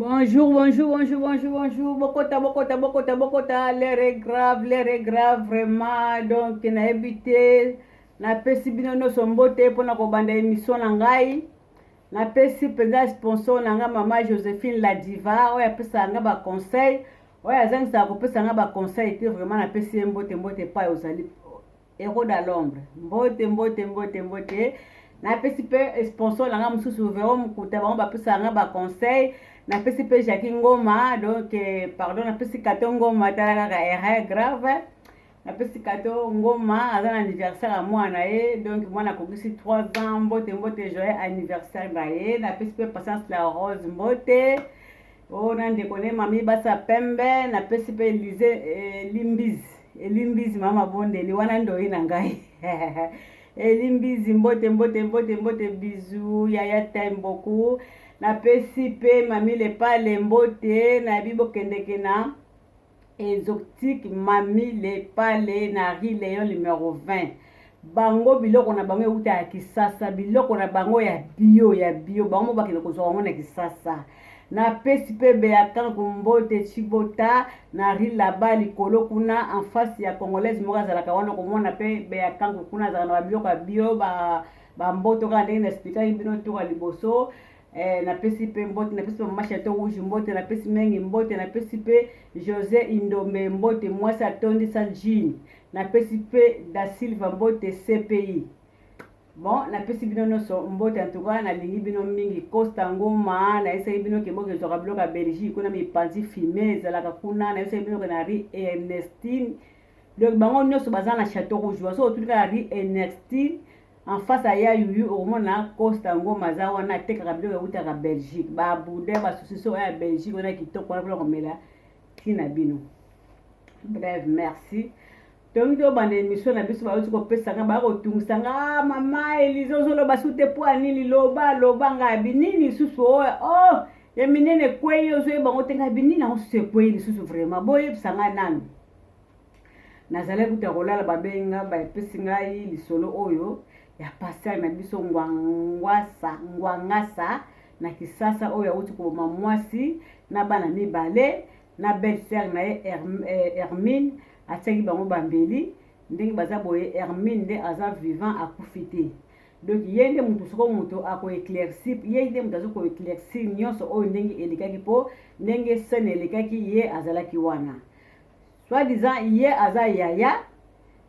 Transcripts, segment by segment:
Bonjour, bonjour, bonjour, bonjour, bonjour. Bokota, bokota, bokota, bokota. L'air est grave, vraiment. Donc, na habité. Na pesi bino no sombote pour na kobanda émission na ngai. Na pesi penza sponsor na nga mama Joséphine la diva. Oya pesa nga ba conseil. Oya zangisa ko pesa nga ba conseil te vraiment na pesi mbote mbote pa ozali héros dans l'ombre. Mbote mbote mbote mbote. Na pesi pe sponsor na nga mususu vero mukuta ba pesa nga ba conseil. Na pesi pe Jackie Ngoma, donc pardon, na pesi kato Ngoma tala kaka erreur grave. Na pesi kato Ngoma aza na anniversaire à moi na ye, donc mwana kokisi 3 ans, mbote mbote joyeux anniversaire na ye. Na pesi pe Patience la Rose mbote. Oh na ndeko ne mami basa pembe, na pesi pe Limbizi mama bondeli wana ndoyi na ngai. Limbizi mbote mbote mbote mbote bisous yaya t'aime beaucoup. Na pesi pe mami le pale mbote na bibo kendeke na exotique mami le pale na Rue Léon numéro 20. Bango biloko na bango euta ya kisasa, biloko na bango ya bio bango bakende kozwa ngo na kisasa. Na pesi pe beakan kumbote chibota na Rue là-bas likolo kuna en face ya congolaise moko azalaka wana komona pe beakan kuna azalaka na biloko ya bio ba mboto kaka ndenge na expliquer bino toka liboso. Na pesi pe mbote, na pesi pe mama Chateau Rouge mbote, na pesi mengi mbote, na pesi pe José Indombe mbote mwasi atondisa jean, na pesi pe Da Silva mbote CPI. Bon, na pesi bino nyonso mbote, en tout cas nalingi bino mingi. Costa Ngoma na esaki bino ke boke ezwaka biloko ya Belgique kuna mipanzi filme ezalaka kuna, na esaki bino ke na Rue Ernestine. Donc bango nyonso baza na Chateau Rouge, baso otulika na Rue Ernestine en face à ya yuyu omona Costa Ngoma za wana tekaka biloko eutaka Belgique, ba boude ba saucisson ya Belgique wana kitoko wana komela tina bino. Bref, merci. Donc to bande émission na biso ba uti ko pesa nga ba ko tungisa nga mama Elizo ozoloba sute po anili loba nga binini susu oh ya minene kweyo ozo bango tenga binini na susu kweyo susu vraiment boye sanga nani nazale kuta kolala babenga ba pesi ngai lisolo oyo ya pasteur na biso ngwangasa na kisasa oyo auti koboma mwasi na bana mibale na belle-sœur na ye Hermine atiaki bango bambeli ndenge baza boye. Hermine nde aza vivant akufi te, donc ye nde mutu soko mutu akoeclaircir, ye nde mutu azokoeclaircir nyonso oyo ndenge elekaki mpo ndenge sene elekaki ye azalaki wana soit disant ye aza yaya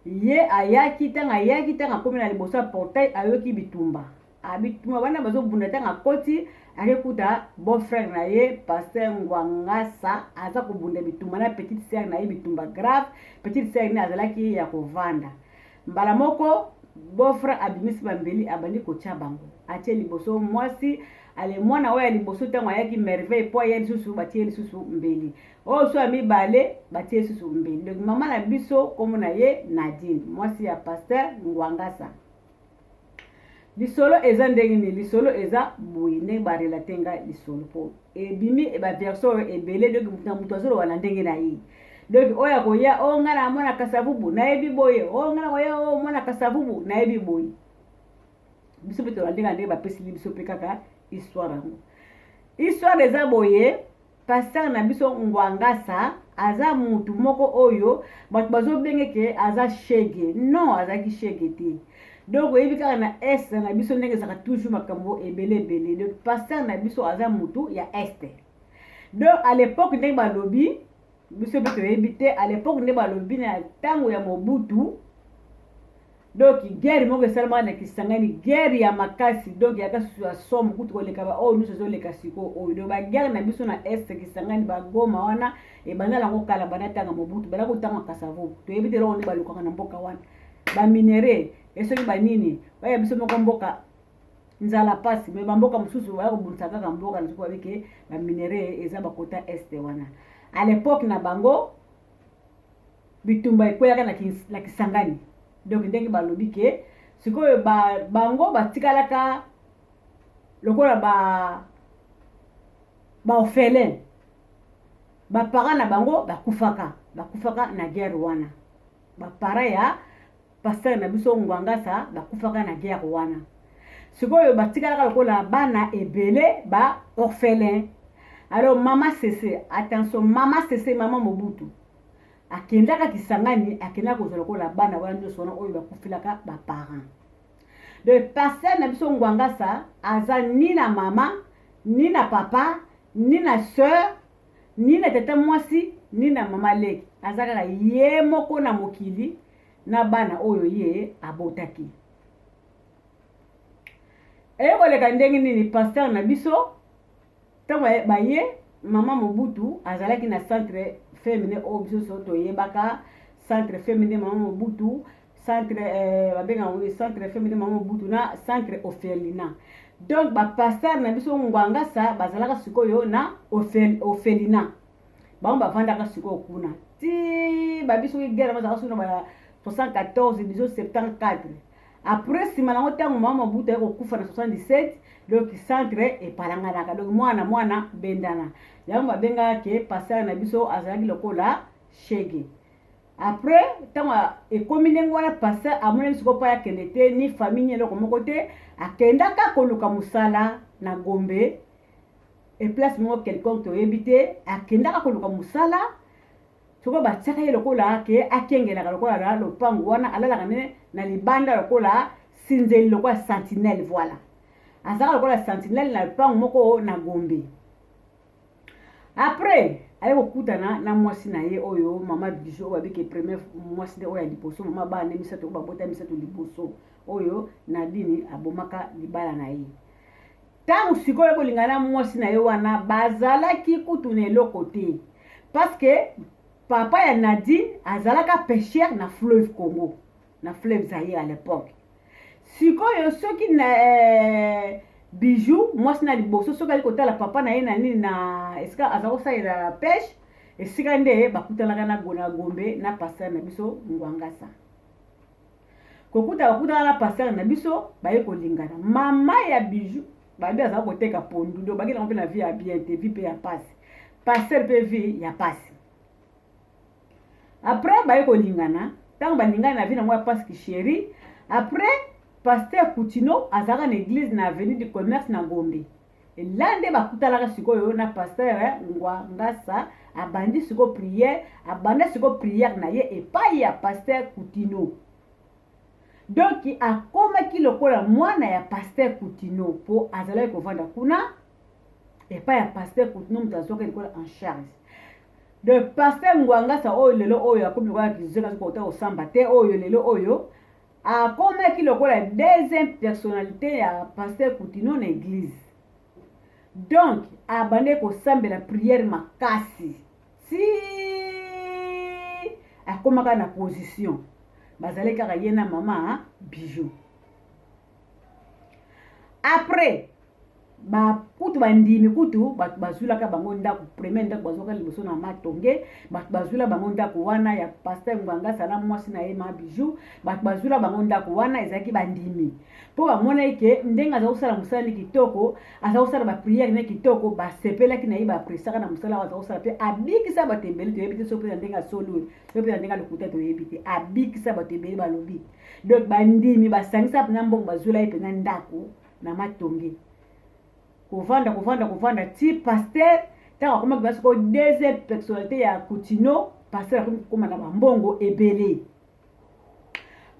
ye ayaki tanga komi na liboso ya portail ayoki bitumba abituma bana bazobunda tanga akoti akekuta beau-frère na ye pasteur Ngwangasa aza kobunda bitumba na petite sœur na ye bitumba grave. Petite sœur ne azalaki ya kovanda mbala moko beau-frère abimisi bambeli abandi kotia bango atie liboso mwasi ale mwana oyo ya liboso ntango ayaki merveille po ya lisusu batie lisusu mbeli oyo so ya mibale batie lisusu mbeli. Donc mama na biso kombo na ye Nadine mwasi ya pasteur Ngwangasa. Lisolo eza ndenge ni lisolo eza boye ndenge barelate nga lisolo po ebimi ba version ebele. Donc mutu azoloba na ndenge na ye. Donc oya koya o nga na mwana kasavubu na yebi boye o nga na koya o mwana kasavubu na yebi boye. Biso beto ndenge bapesi biso pe kaka histoire yango. Histoire eza boye pasteur na biso Ngwangasa aza mutu moko oyo bato bazobenge ke aza shege. Non, azaki shege te. Donc oyebi kaka na est na biso ndenge ezaka toujours makambo ebele. Donc pasteur na biso aza mutu ya est. Donc à l'époque ndenge balobi biso beto oyebi te, à l'époque ndenge balobi na tango ya Mobutu. Donc guerre moko esalama na Kisangani, guerre ya makasi. Donc ya kasu ya somme kutu koleka ba oyo nyonso ezoleka siko oyo. Donc ba guerre na biso na est Kisangani ba Goma wana ebanda lango kala bana tanga Mobutu bana kutanga Kasavubu. Toyebi te ronde balukaka na mboka wana ba minere esoki banini baya biso moko mboka nzala pasi me bamboka mosusu baya kobundisa kaka mboka na soko abike ba minere eza bakota est wana. À l'époque na bango bitumba ekweyaka na Kisangani. Donc ndenge balobi ke sikoyo bango batikalaka lokola ba orphelin ba parents na bango bakufaka na guerre wana. Ba parents ya pasteur na biso Ngwangasa bakufaka na guerre wana. Sikoyo batikalaka lokola bana ebele ba orphelin. Alors mama Cessé, attention, mama Cessé, mama Mobutu. Akendaka kisangani, akendaka kozolokola bana wana ndio sona oyo bakufilaka ba parents. Le pasteur na biso Ngwangasa aza ni na mama, ni na papa, ni na sœur, ni na tata mwasi, ni na mama leki. Aza kaka ye moko na mokili na bana oyo ye abotaki. Koleka ndenge nini pasteur na biso tango baye mama Mobutu azalaki na centre féminin o biso soto yebaka centre féminin mama Mobutu, centre centre féminin mama Mobutu na centre orphelinat. Donc ba pasteur na biso Ngwangasa bazalaka sikoyo na orphelinat. Bango bavandaka sikoyo kuna. Ti ba biso guerre bazalaka suna ba 74 1974. Après sima nango tango mama Mobutu akokufa na 77, donc centre epalanganaka. Donc mwana bendana. Yango babenga ke pasteur na biso azalaki lokola shege. Après tango ekomine ngwana pasteur amone siko pa ya kendete ni famille loko moko te akendaka koluka musala na Gombe et place moko quelconque to ebité akendaka koluka musala soko batiaka ye lokola ke akengelaka lokola na lopango wana alalaka ne na libanda lokola sinzeli lokola sentinelle. Voilà, azaka lokola sentinelle na lopango moko na Gombe. Après aye kokutana na mwasi na ye oyo mama Bijou oyo abiki premier mwasi de oyo liboso mama bana misato babota misato liboso oyo Nadine abomaka libala na ye. Tangu sikoyo kolingana mwasi na ye wana bazalaki kutuna eloko te parce que papa ya Nadine azalaka pêcheur na fleuve Congo, na fleuve Zaïre à l'époque. Sikoyo soki na Bijou mwasi na liboso soki ali kotala papa na ye na nini na esika azako saira pêche esika nde bakutanaka na Gombe na pasteur na biso Ngwangasa. Kokuta na pasteur na biso baye kolingana. Mama ya Bijou babi azako koteka pondu ndo baki na mpe na vie ya bien te vie pe ya passe. Pasteur pe vie ya passe. Après baye kolingana, tango balingana na vie na mwa passe ki chéri. Après pasteur Koutino azaka na église na avenue du commerce na Gombe. Et là nde bakutalaka sikoyo na pasteur Ngwangasa abandi siko prière, abanda siko prière na ye epai ya pasteur Koutino. Donc akomaki lokola mwana ya pasteur Koutino po azalaki kovanda kuna epai ya pasteur Koutino mutazoka lokola en charge. De pasteur Ngwangasa oyo lelo oyo akomi lokola kizenga kota osamba te oyo lelo oyo akomaki lokola deuxième personnalité ya pasteur Koutino na église. Donc abandé kosambela prière makasi. Si akomaka na position bazalaki kaka ye na mama Bijou. Après kutu bandimi kutu batu bazulaka bango ndako premier ndako bazoka liboso na Matonge, batu bazula bango ndako wana ya pasteur Ngwangasa na mwasi na ye ma Bijou, batu bazula bango ndako wana ezaki bandimi po bamona eke ndenga za usala musala ni kitoko, aza usala ba prière ni kitoko, ba sepelaki na ye ba presaka na musala wa za usala pe abikisa batembeli to yebite so pe ndenga solo so pe ndenga lokuta to yebite abikisa batembeli balobi. Donc bandimi basangisa na mbongo bazula ye pe na ndako na Matonge. Kovanda ti pasteur ta akoma basiko deuxième personnalité ya Koutino, pasteur akoma na mbongo ebele.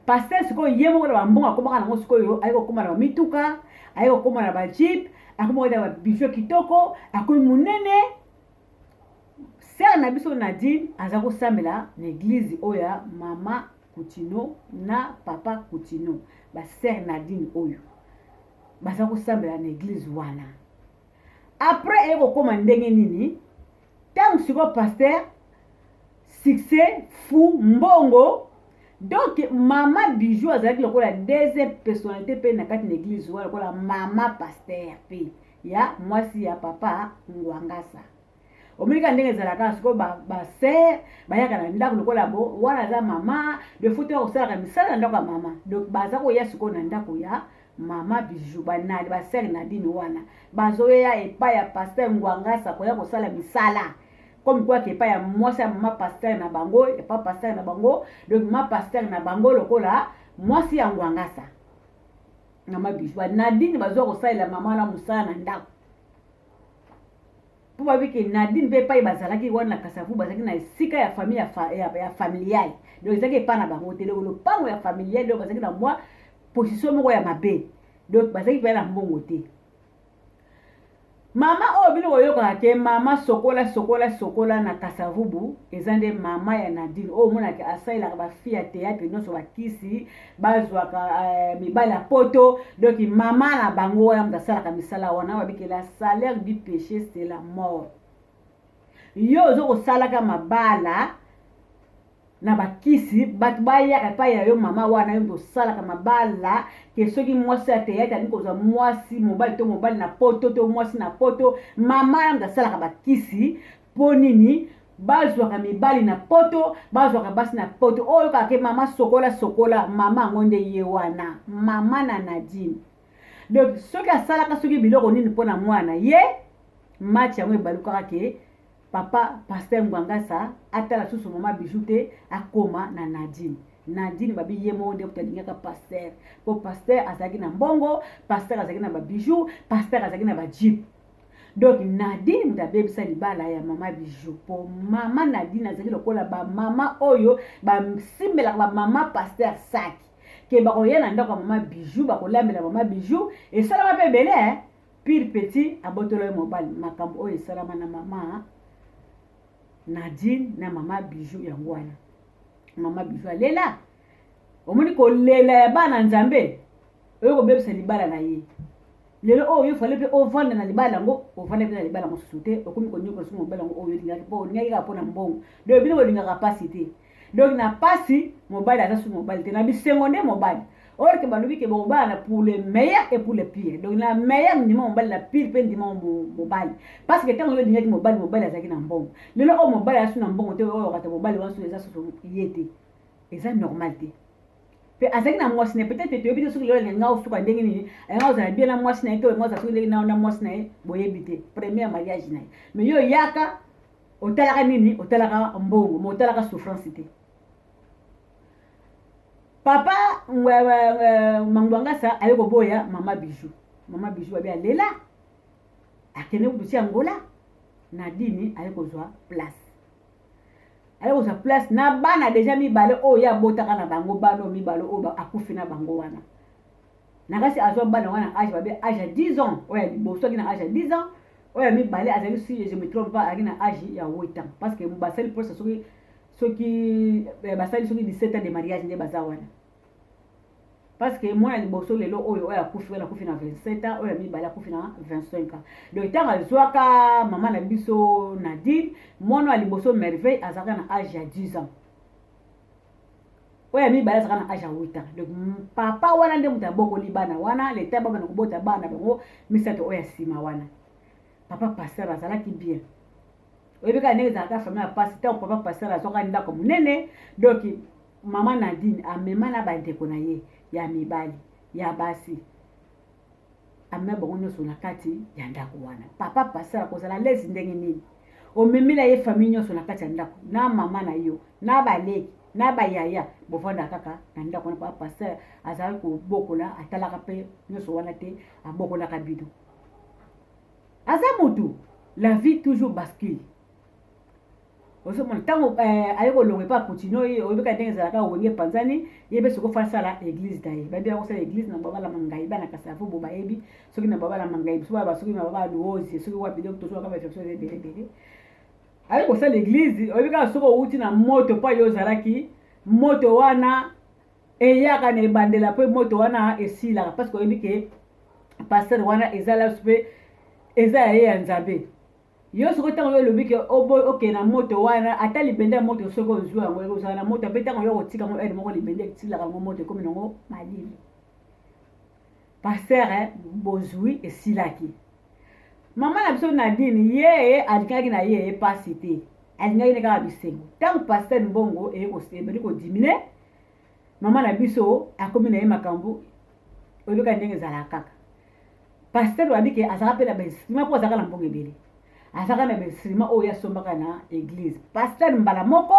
Pasteur siko yemo na mbongo akoma na ngosiko yo ayiko koma na mituka, ayiko koma na ba jeep, akoma na bijou kitoko, akoyi munene. Sœur na biso Nadine azako samela na église oya mama Koutino na papa Koutino. Ba sœur Nadine oyo bazako samela na église wana. Après eko koma ndenge nini tangu siko pasteur succès fou mbongo. Donc mama Bijou azalaki lokola deuxième personnalité pe na kati na église wana lokola mama pasteur pe ya mwasi ya papa Ngwangasa. Omilika ndenge ezalaka siko ba sœur bayaka na ndako lokola bo wana za mama de foto osalaka misala ndako ya mama. Donc bazako ya siko na ndako ya mama Bijou banali ba sœur Nadine wana bazoya epai ya pasteur Ngwangasa koya kosala misala comme quoi que pas ya mwasi ya mama pasteur na bango et pas pasteur na bango. Donc mama pasteur na bango lokola mwasi ya Ngwangasa na mama Bijou Nadine bazo kosala mama na musala na ndako. po babi ke Nadine pe pa bazalaki wana Kasavu bazalaki na esika ya famille ya familiale donc ezaki pa na bango te le pango ya familiale donc bazalaki na moi position moko ya mabe donc bazalaki pe na mbongo te. Mama o bino oyoka ke mama sokola na Kasavubu ezande mama ya Nadine o mona ke asaila ba fille ya théâtre nyonso bakisi bazwaka mibala poto donc mama na bango wana mtasala ka misala wana babike la salaire du péché c'est la mort. Yo zo ko sala ka mabala na bakisi batu bayaka pa ya yo mama wana yo sala ka mabala ke soki mwasi ya théâtre ani kozwa mwasi mobali to mobali na poto to mwasi na poto mama mtasala ka bakisi po nini bazwaka mibali na poto bazwaka basi na poto oyo kake mama sokola mama ngonde ye wana mama na Nadine donc soki asalaka soki biloko nini mpona mwana ye match yango ebalukaka ke papa Pasteur Ngwangasa atala susu mama Bijou te akoma na Nadine babi ye monde kutalingaka Pasteur po Pasteur azaki na mbongo Pasteur azaki na ba bijou Pasteur azaki na ba jeep donc Nadine mtabebisa libala ya mama Bijou po mama Nadine azaki lokola ba mama oyo ba simbela ba mama Pasteur saki ke bakoya na ndako mama Bijou bakolambela mama Bijou et ça va pe belé pire petit abotolo mobile makambo oyo salama na mama Nadine na mama Bijou yango wana mama Bijou alela omoni ko lela ya bana nzambe oyo ko bebisa libala na ye lelo oyo fale pe ovanda na libala ngo ovanda pe na libala ngo susute okomi ko nyoko sumo bala ngo oyo linga po linga ka pona mbongo do bino ko linga capacité donc na pasi mobile asa sumo mobile te na bisengo nde mobile or ke balubi ke bo bana pour le meilleur et pour le pire donc la meilleure ndima mobile la pire pe ndima mobile parce que tant yo linga mobile azaki na mbongo lelo o mobile asu na mbongo te o kata mobile wansu eza susu yete eza normal te pe azaki na mwasi ne peut-être te bino suki lelo nga osuka ndenge ni nga ozala bien na mwasi na to nga ozala suki ndenge na mwasi na boyebi te premier mariage na mais yo yaka otalaka nini otalaka mbongo mo otalaka souffrance te papa Mangwangasa ayoko boya mama Bijou abi alela akene kutusi Angola Nadine ayoko zwa place na bana déjà mibale oyo abotaka na bango bano mibale oyo akufi na bango wana nakasi azwa bana wana âge babe âge ya 10 ans oyo liboso na âge ya 10 ans oyo mibale azali si je me trompe pas aki na âge ya 8 ans parce que basali procès soki basali soki 17 ans de mariage nde baza wana parce que mwana liboso lelo oyo akufi na 27 ans oyo mibale akufi na 25 ans donc tanga zwaka mama na biso Nadine mwana liboso Merveille azaka na âge ya 10 ans oyo mibale azaka na âge ya 8 ans donc papa wana nde muta boko libana wana leta baba na kubota bana bango misato oyo sima wana papa Pasteur azalaki bien oyebika ndenge ezalaka famille ya pasi ntango papa Pasteur azwaka ndako monene donc mama Nadine amema na bandeko na ye ya mibali ya basi amema bango nyonso na kati ya ndako wana papa Pasteur akozala lesi ndenge nini omemela ye famille nyonso na kati ya ndako na mama na yo na baleki na bayaya bovanda kaka na ndako wana papa Pasteur azalaki kobokola atalaka mpe nyonso wana te abokolaka bido aza mutu la vie toujours bascule oso mon tango ayoko longe pa continue oyebeka ndenge ezalaka wenge panzani yebe soko fasala église taye babi ya kosala église na babala mangai bana Kasavu bo bayebi soki na babala mangai so ba soki na babala luozi soki wapi donc tozo ka ba fekso de bele ayoko sala église oyebeka soko uti na moto pa yo zalaki moto wana eyaka na bandela pe moto wana esila parce que oyebike pasteur wana ezala spe eza ya nzabe yo soko tango yo lobi ke oke na moto wana ata libende ya moto soko ozwa yango ozala na moto ape tango yo kotika ngo ede moko libende etilaka ngo moto ekomi nango malili pasteur bozwi esilaki mama na biso Nadine ye alingaki na ye pasi te alingaki ne kaka bisengo tango pasteur mbongo ebeli kodimine mama na biso akomi na ye makambo oyebika ndenge ezalaka kaka pasteur wabi ke azalaka mpe na bainstrument mpo azalaka na mbongo ebele azaka na instrument oyo asombaka na église pasteur mbala moko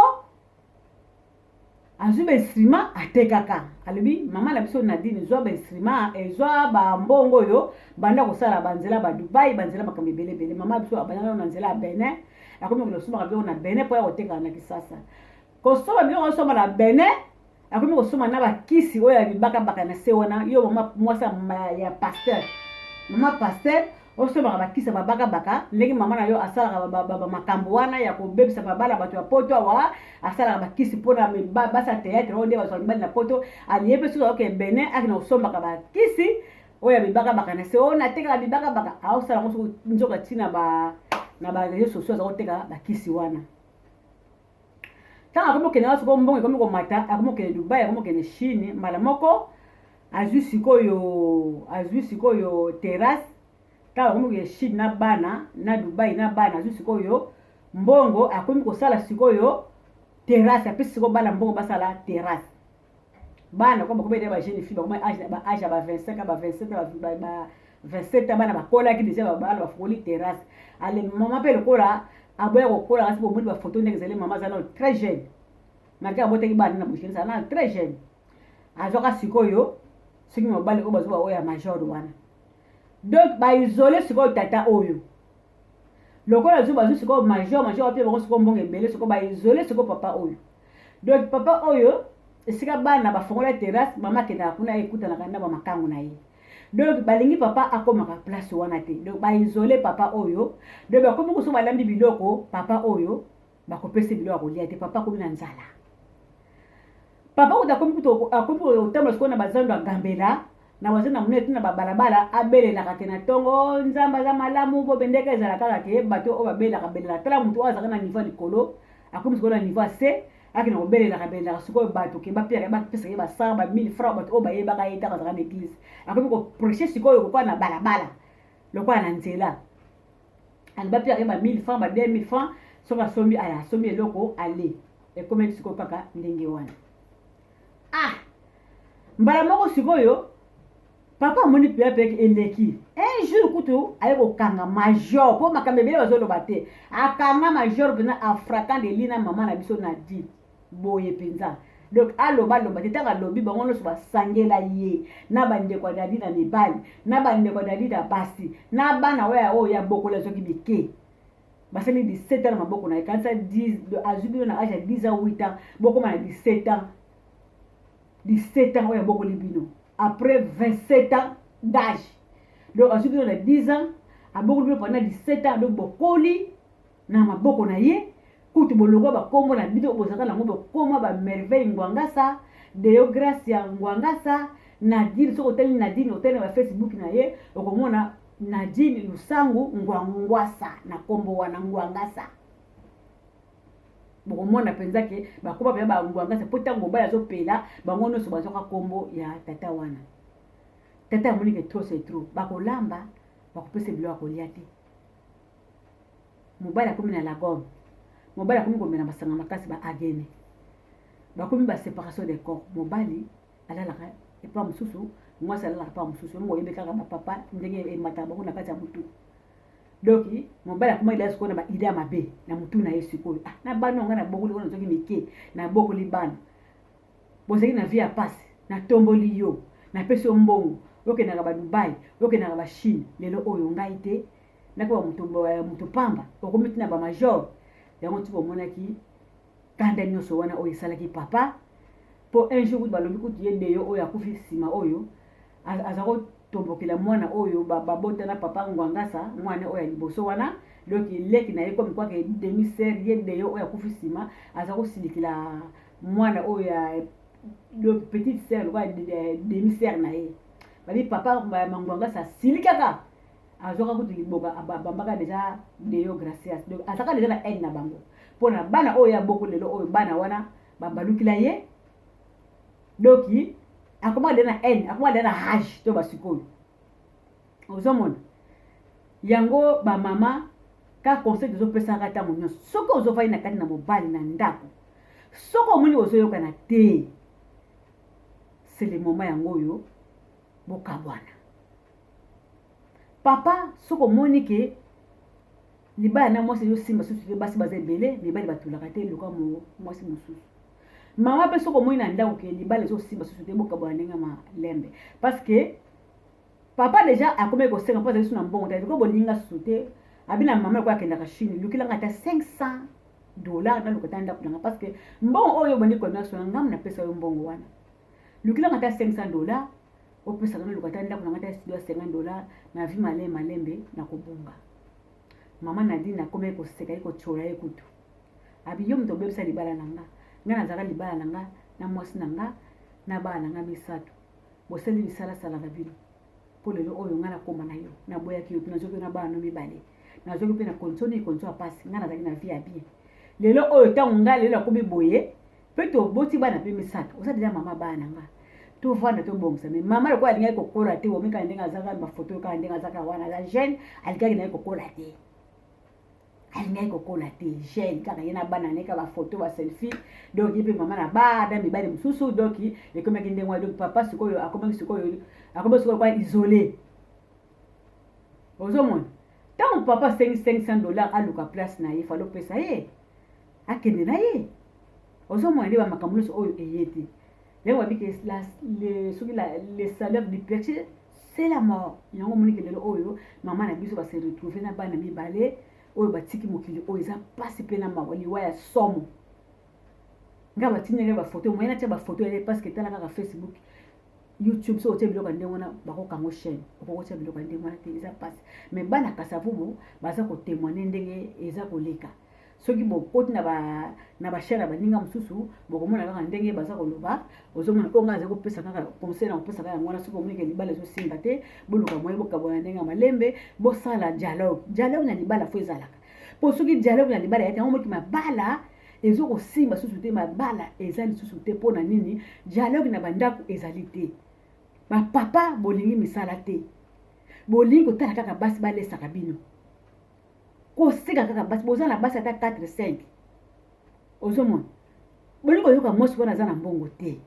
azwi ba instrument atekaka alobi mama na biso Nadine zwa ba instrument ezwa ba mbongo oyo banda kosala banzela ba Dubai banzela makambo ebele mama biso abana na nzela ya Benin akomi kosoma biloko na Benin po ya koteka na Kisasa kosoma biloko kosoma na Benin akomi kosoma na bakisi oyo ya bibaka na se wana yo mama mwasa ya pasteur mama pasteur osoma bakisa babaka ndenge mama na yo asalaka makambo wana ya kobebisa babala bato ya poto awa asalaka bakisi mpona basa théâtre oyo nde bazwa mibali na poto aliyepe soki ayoke Benin akina kosombaka bakisi oyo ya bibaka na se oyo natekaka bibaka aosala ngo soki nzoka ntina na bareseau sociaux aza koteka bakisi wana ntango akomi okende sikoyo mbongo ekomi komata akomi okende Dubai akomi okende Chine mbala moko azwi sikoyo terrasse ntango akomi okende Chine na bana na Dubai na bana azwi sikoyo mbongo akomi kosala sikoyo terrasse apesi sikoyo bana mbongo basala terrasse bana kwa bakomi ede ba jeune fille bakomi ba âge ba 25 ba 27 ba 27 bana bakolaki déjà bana bafungoli terrasse ale mama pe lokola aboya kokola kasi bomoni ba photo ndenge zele mama zana très jeune malgré abotaki bana na boucherie sana très jeune azoka sikoyo soki mobali ko bazoba oya major wana donc ba isolé sikoyo tata oyo lokola zo bazo sikoyo major pe bango sikoyo mbongo ebele sikoyo ba isolé sikoyo papa oyo donc papa oyo esika bana bafongola terrasse mama kendaka kuna ekutanaka na bamakango na ye donc balingi papa akomaka place wana te donc ba isolé papa oyo donc bakomi koso balambi biloko papa oyo bakopesa biloko kolia te papa akomi na nzala papa oyo akomi kotambola sikoyo na bazando ya Gambela na wazana munete na babalabala abelelaka te na ntongo nzamba aza malamu po bendeka ezalaka kaka ke bato oyo babelaka tala motu oyo azalaka na niveau likolo akomi sikoyo na niveau C akina kobelelaka sikoyo bato ke bapesaka ba 100 ba 1000 francs bato oyo bayebaka ye ntango azalaka na église akomi koprêcher sikoyo kokoa na balabala lokola na nzela ali bapesaka ba 1000 francs ba 2000 francs soki asombi eloko ale ekomeli sikoyo kaka ndenge wana mbala moko sikoyo papa amoni pe eleki un jour kutu aye kokanga major po makambo ebele bazoloba te akanga major mpena afraka de lina mama na biso Nadine boye mpenza donc aloba te ntango alobi bango nyonso basangela ye na bandeko ya Nadine na mibali na bandeko ya Nadine na basi na bana oyo ya bokola soki bike basali 17 ans na maboko na ye kanisa azwi bino na age ya 10 ans 8 ans bokoma na 17 ans oyo ya bokoli bino après 27 ans d'âge donc ensuite on a 10 ans abokoli bino pendant 17 ans donc bokoli na maboko na ye kutu bolongo bakombo na bino bozaka nango bokoma ba merveille Ngwangasa Deo Gracia Ngwangasa Nadine soki otali Nadine otali na Facebook na ye okomona Nadine Lusangu Ngwangwasa na kombo wana Ngwangasa bokomona mpenza ke bakoma mpenza ba Ngwangasa po ntango mobali azopela bango nyonso bazoka kombo ya tata wana tata amoni ke trop c'est trop bakolamba bakopesa biloko kolia te mobali akomi na lagome mobali akomi komela masanga makasi ba agene bakomi ba séparation des corps mobali alalaka epa mosusu mwasi alalaka pa mosusu ngo yebe kaka bapapa ndenge emata bango na kati ya mutu donc mobali akomi ila sikoyo na ba idée ya mabe na mutu na ye sikoyo na bana nga na bokoli wana soki mike na bokoli bana bozeki na vie ya pasi na tomboli yo na pesi yo mbongo okendaka ba Dubai okendaka ba Chine lelo oyo ngai te nakoba mutu pamba okomi tina ba major yango ti bomonaki kanda nyonso wana oyo esalaki papa po un jour balobi kutu ye deyo oyo akufi nsima oyo aza kotombokela mwana oyo babota na papa Ngwangasa mwana oyo ya liboso wana donc leki na ye komi kwaka demi sere ye deyo oyo akufi nsima aza kosilikila mwana oyo ya donc petite sere lokola demi sere na ye babi papa Ngwangasa silikaka azoka kutu liboka bambaka deja Deo Gracias donc azaka deja na haine na bango pona bana oyo ya boko lelo oyo bana wana babalukila ye donc akoma de na haine akoma de na rage to basikoyo ozomona yango ba mama ka conseil tozopesaka ntango nyonso soki ozofai na kati na mobali na ndako soki omoni ozoyokana te c'est le moment yango oyo bokabwana papa soki omoni ke libala na mwasi ezosimba susu te basi baza ebele mibali batulaka te luka mwasi mosusu mama pe soko moi na ndako ke libala zo simba so te boka boninga ma lembe parce que papa déjà a comme ko senga pas sur na mbongo ta ko boninga soute abina mama ko akenda ka Chine lukila ngata $500 na lokata ndako nanga parce que mbongo oyo boni ko na so ngam na pesa yo mbongo wana lukila ngata $500 o pesa na lokata ndako nanga ta $50 na vi malembe na kobunga mama Nadine na comme ko seka ko chola ekutu abi yo mto bebisa libala nanga ngana zaka libala nanga na mwasi nanga na bana nanga misato boseli bisala sala na bino pour lelo oyo ngana koma na yo na boya ki yo tunazoki na bana no mibale nazoki pe na konso apasi ngana zaki na vie ya bien lelo oyo tango nga lelo akomi boye pe to boti bana pe misato osa deja mama bana nanga to vanda to bongsa mais mama le ko alinga ko kola te o mika ndenga zaka ba photo ka ndenga zaka wana la jeune alikaki na ko kola te alinga ko kola te jeune kaka yena bana ne ka ba photo ba selfie donc yepe mama na ba da mi bale mususu donc e comme ki ndengwa donc papa sikoyo akomi sikoyo kwa isolé ozomona tant papa $500 aluka place na ye falo pesa ye akende na ye ozomona ndi ba makamulo oyo eyete lelo wabike les salaires du péché c'est la mort yango moni ke lelo oyo mama na biso ba se retrouver na bana mibale oyo batiki mokili oyo eza pasi pe na mawali wa ya somo nga batinyaka ba photo moyena tia ba photo ele parce que tala kaka Facebook YouTube so otie biloko ndenge wana bakokango chaîne okokotia biloko ndenge wana te eza pasi mais bana kasavubu baza ko témoigner ndenge eza koleka soki bokoti na ba chaîne baninga mususu bokomona kaka ndenge baza koloba ozomona ko ngaze ko pesa kaka conseil na kopesa kaka ngwana soko moni ke libala zo simba te boluka moye bokabona ndenge malembe bosala dialogue na libala fo ezalaka po soki dialogue na libala yati ngomo ki mabala ezo ko simba susu te mabala ezali susu te pona nini dialogue na bandako ezali te ba papa bolingi misala te bolingi kotala kaka basi balesaka bino koseka kaka basi boza na basi ata 4-5 ozomona bolingi koyoka mwasi wana aza na mbongo te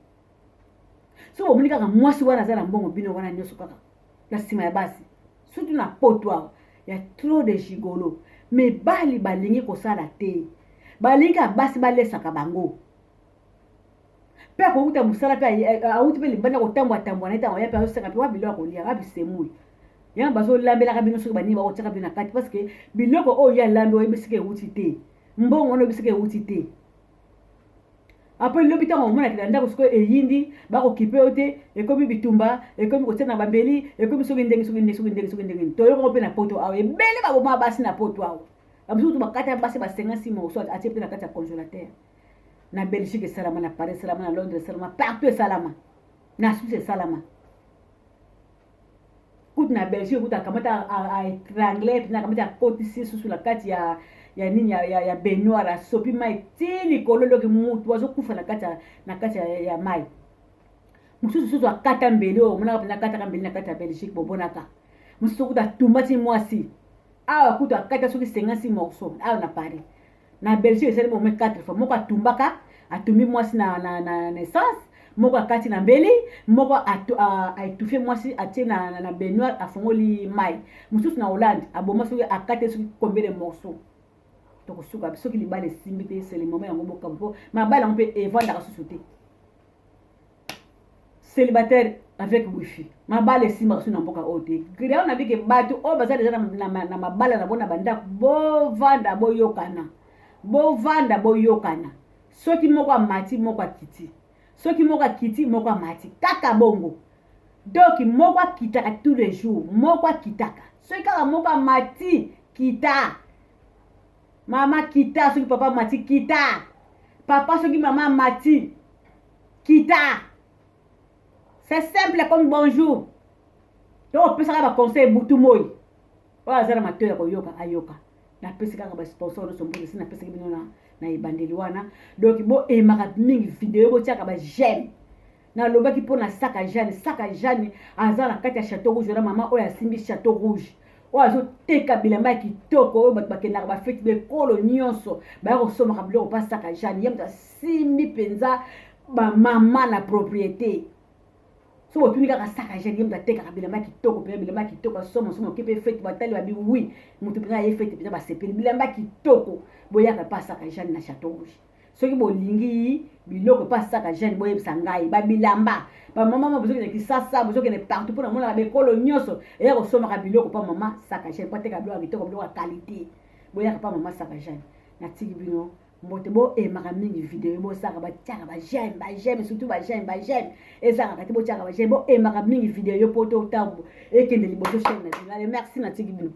so bomoni kaka mwasi wana aza na mbongo bino wana nyonso kaka na nsima ya basi surtout na poto ya trop de gigolo mais bali balingi kosala te balingi basi balesaka bango pe akokuta musala pe auti pe libanda kotambwa na etango ya pe azoseka pe wa biloko kolia wa bisemui yango bazolambelaka bino soki banini bakotiaka bino na kati parce que biloko oyo ya lambe oyebisika ewuti te mbongo wana oyebisika ewuti te apres lobi ntango omona kila ndako sikoyo eyindi bakokipe yo te ekomi bitumba ekomi kotia na bambeli ekomi soki ndenge toyokoko mpe na poto awo ebele baboma basi na poto awo bamisusu bakata basi basenga nsima oso atie mpe na kati ya congélateur na Belgique esalama na Paris esalama na Londres esalama partout esalama na Suisse esalama kutu na Belgique kutu akamata aetrangle pina akamata akotisi susu na kati ya nini ya baignoire asopi mai ti likolo loki mutu azokufa na kati ya mai mosusu susu akata mbeli oyo omonaka mpena akataka mbeli na kati ya Belgique bobonaka mosusu kutu atumba ti mwasi awa kutu akata soki 56 morceau awa na Paris na Belgique esali mome 4 fois moko atumbaka atumbi mwasi na naissance moko akati na mbeli moko aitufe mwasi atie na baignoire afongoli mai mosusu na Hollande aboma soki akate soki combien de morceaux tokosuka soki libala esimbi te c'est le moment yango boka mpo mabala yango mpe evandaka susu te célibataire avec wifi mabala esimbaka susu na mboka oyo te grao na bike bato oyo baza deja na mabala na bona bandako bovanda boyokana soki moko amati moko akiti soki moko akiti moko amati kaka bongo donc moko akitaka tous les jours moko akitaka soki kaka moko amati kita mama kita soki papa mati kita papa soki mama mati kita c'est simple comme bonjour donc opesaka baconseil butu moi oyo aza na matoi ya koyoka ayoka napesi kaka basponsor nyonso mbote si napesaki bino na ebandeli wana donc boyemaka mingi video botiaka bagene nalobaki mpo na saka jane aza na kati ya chateau rouge wana mama oyo asimbi chateau rouge oyo azoteka bilamba ya kitoko oyo bato bakendaka bafeti bekolo nyonso baya kosomaka biloko mpa saka jane ye moto asimbi mpenza bamama na propriété so botuni kaka saka jane ye moto atekaka bilamba ya kitoko mpenza bilamba ya kitoko asomasomo oke mpe feti batali babi wi moto mpenza ye feti mpenza basepeli bilamba ya kitoko boyaka mpa saka jane na chateau rouge soki bolingi biloko pa saka jeune boyebisa ngai babilamba bamama bozokende kisasa bozokende partout mpona monaka bekolo nyonso eya kosomaka biloko pa mama saka jeune po ateka biloko ya kitoko biloko ya qualité boyaka pa mama saka jeune natiki bino mbote boyemaka mingi video bosaka batiaka bageme surtout bageme ezakaka te botiaka bageme boyemaka mingi video yo po totambo ekende liboso chaîne nationale merci natiki bino